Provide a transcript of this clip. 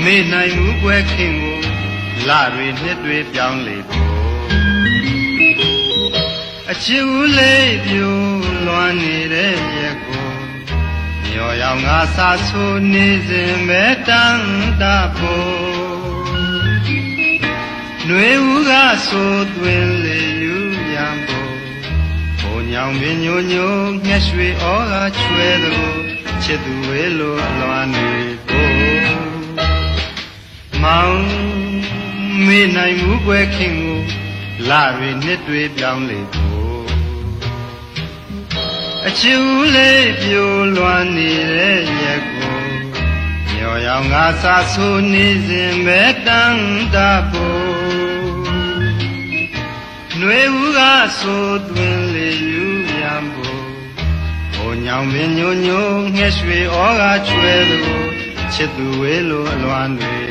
မေနိုင်မှုကွယ်ခင်ကိုလာတွေနှစ်တွေပြောင်းလေဖို့အချစ်ဦးလေးပြိုလွမ်းနေတဲ့ရက်ကိုမျောရောင်ငါစာဆိုနေစဉ်ပဲတန်တာဖို့ຫນွေဦးကဆိုသွင်းလေယူရံဖို့ဘုံညောင်ပင်ညိုညိုငှက်ရွှေဩကချွဲသူချစ်သူဝေလိုလွမ်းနေဖို့မောင်မေ့နိုင်မှုကွယ်ခင်ကိုလာတွေနှစ်တွေပြောင်းလေဖို့အချစ်ဦးလေးပြိုလွမ်းနေတဲ့ရက်ကိုမျောရောင်ငါစာဆိုနေစဉ်ပဲတန်တာဖို့ຫນွေဦးကဆိုသွင်းလေယူရံဖို့ဘုံညောင်ပင်ညိုညိုငှက်ရွှေဩကချွဲသူချစ်သူဝေလိုအလွမ်းတွေ